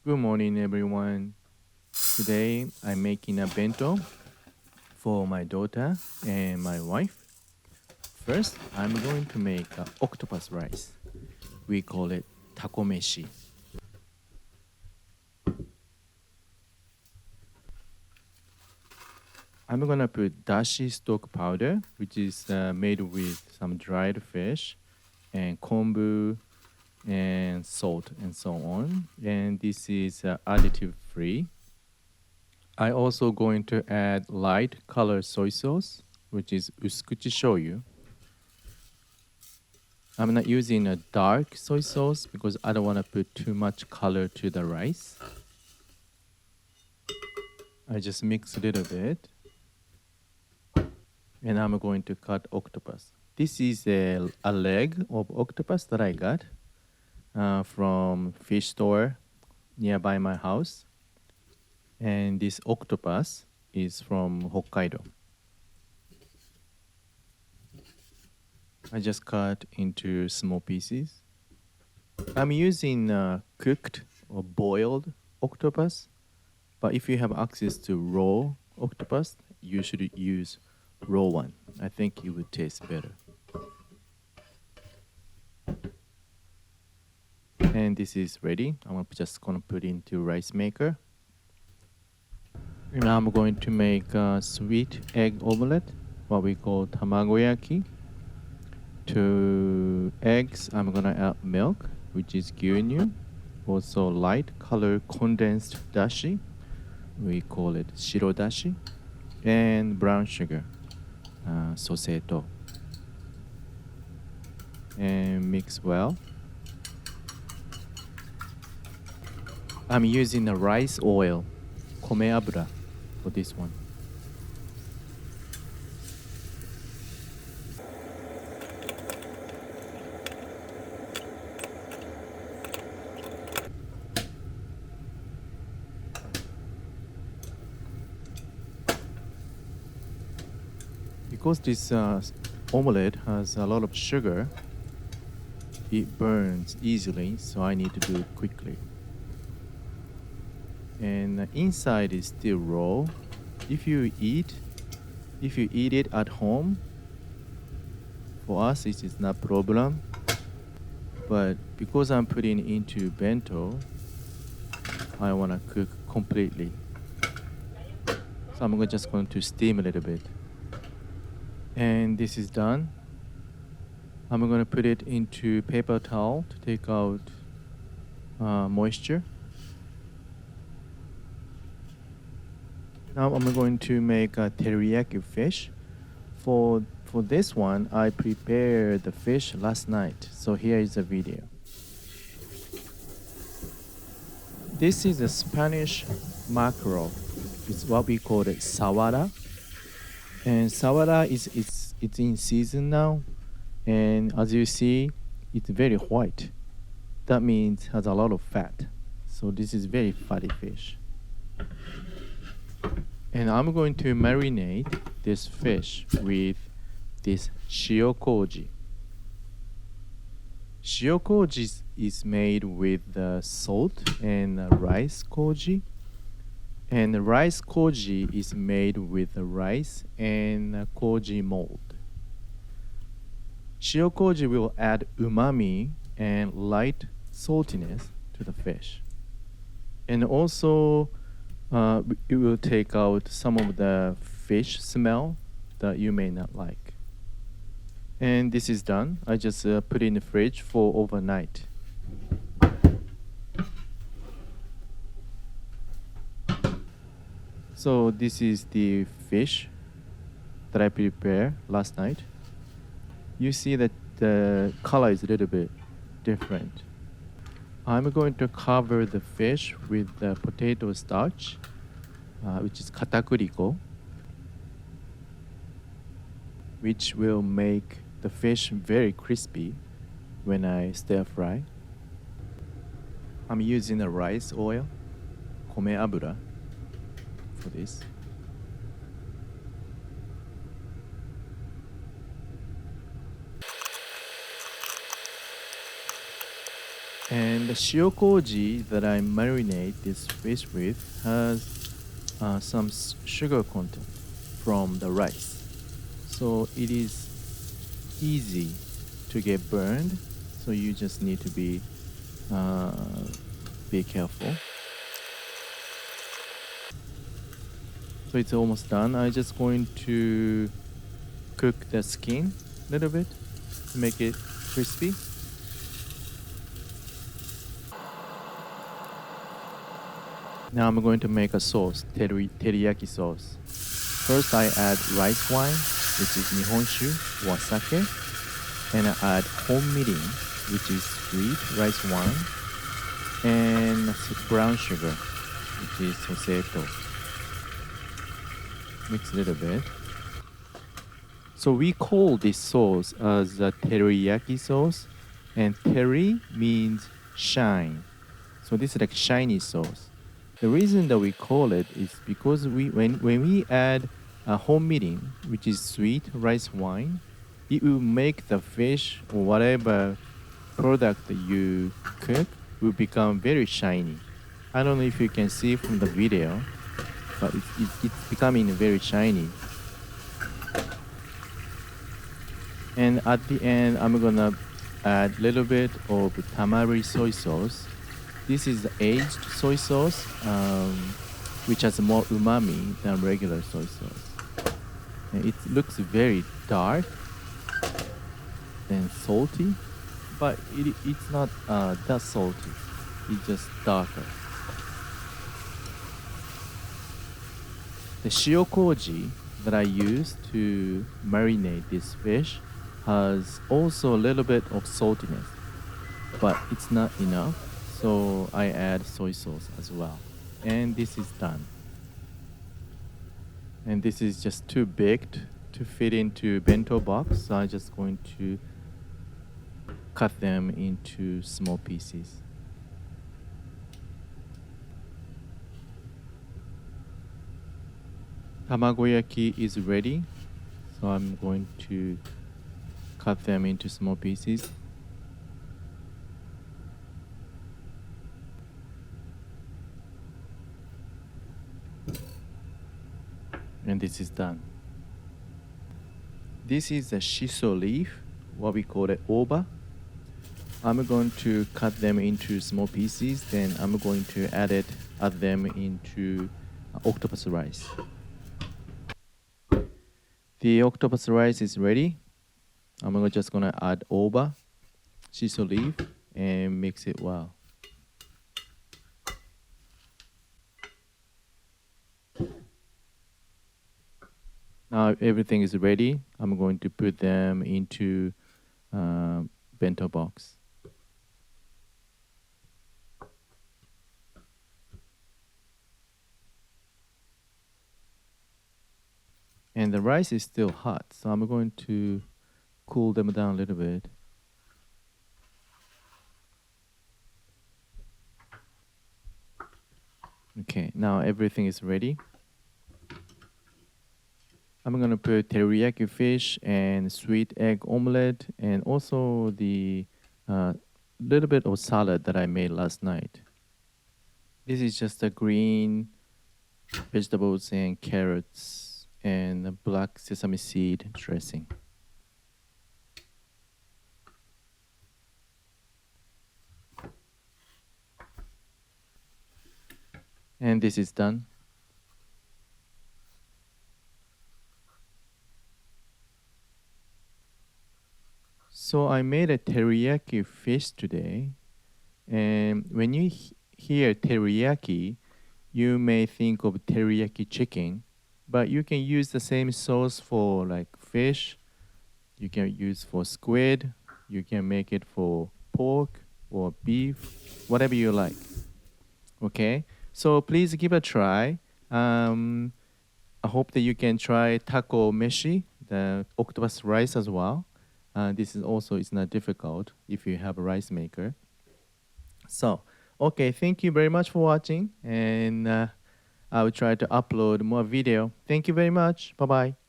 Good morning, everyone. Today I'm making a bento for my daughter and my wife. First, I'm going to make octopus rice. We call it takomeshi. I'm gonna put dashi stock powder, which is made with some dried fish and kombu and salt and so on. And this is additive free. I also going to add light color soy sauce, which is usukuchi shoyu. I'm not using a dark soy sauce because I don't want to put too much color to the rice. I just mix a little bit. And I'm going to cut octopus. This is a leg of octopus that I got from fish store nearby my house. And this octopus is from Hokkaido. I just cut into small pieces. I'm using cooked or boiled octopus, but if you have access to raw octopus, you should use raw one. I think it would taste better. And this is ready. I'm just gonna put into rice maker. Now I'm going to make a sweet egg omelette, what we call Tamagoyaki. 2 eggs, I'm gonna add milk, which is gyunyu. Also light color condensed dashi, we call it shiro dashi. And brown sugar, soseto. And mix well. I'm using a rice oil, kome abura, for this one. Because this omelette has a lot of sugar, it burns easily, so I need to do it quickly. And inside is still raw. If you eat it at home, for us it is not problem. But because I'm putting into bento, I want to cook completely. So I'm just going to steam a little bit. And this is done. I'm going to put it into paper towel to take out moisture. Now I'm going to make a teriyaki fish. For this one, I prepared the fish last night. So here is the video. This is a Spanish mackerel. It's what we call it Sawara. And Sawara it's in season now. And as you see, it's very white. That means it has a lot of fat. So this is very fatty fish. And I'm going to marinate this fish with this shiokoji. Shiokoji is made with salt and rice koji. And the rice koji is made with rice and koji mold. Shiokoji will add umami and light saltiness to the fish. And also, it will take out some of the fish smell that you may not like. And this is done. I just put it in the fridge for overnight. So this is the fish that I prepared last night. You see that the color is a little bit different. I'm going to cover the fish with the potato starch, which is katakuriko, which will make the fish very crispy when I stir fry. I'm using a rice oil, kome abura, for this. And the shiokoji that I marinate this fish with has some sugar content from the rice. So it is easy to get burned. So you just need to be careful. So it's almost done. I'm just going to cook the skin a little bit to make it crispy. Now I'm going to make a sauce, teriyaki sauce. First I add rice wine, which is nihonshu or sake, and I add Hon Mirin, which is sweet rice wine, and brown sugar, which is soseto. Mix a little bit. So we call this sauce as a teriyaki sauce, and teri means shine. So this is like shiny sauce. The reason that we call it is because when we add a Hon Mirin, which is sweet rice wine, it will make the fish or whatever product that you cook will become very shiny. I don't know if you can see from the video, but it's becoming very shiny. And at the end, I'm gonna add a little bit of tamari soy sauce. This is aged soy sauce, which has more umami than regular soy sauce. And it looks very dark and salty, but it's not that salty. It's just darker. The shiokoji that I use to marinate this fish has also a little bit of saltiness, but it's not enough. So I add soy sauce as well. And this is done. And this is just too big to fit into bento box. So I'm just going to cut them into small pieces. Tamagoyaki is ready. So I'm going to cut them into small pieces. And this is done. This is a shiso leaf, what we call it oba. I'm going to cut them into small pieces, then I'm going to add them into octopus rice. The octopus rice is ready. I'm just gonna add oba, shiso leaf, and mix it well. Now everything is ready. I'm going to put them into bento box. And the rice is still hot, so I'm going to cool them down a little bit. Okay, now everything is ready. I'm gonna put teriyaki fish and sweet egg omelet, and also the little bit of salad that I made last night. This is just a green vegetables and carrots and a black sesame seed dressing. And this is done. So I made a teriyaki fish today, and when you hear teriyaki, you may think of teriyaki chicken, but you can use the same sauce for like fish, you can use for squid, you can make it for pork or beef, whatever you like. Okay, so please give a try. I hope that you can try taco meshi, the octopus rice as well. This is also it's not difficult if you have a rice maker. So, okay, thank you very much for watching, and I will try to upload more video. Thank you very much. Bye bye.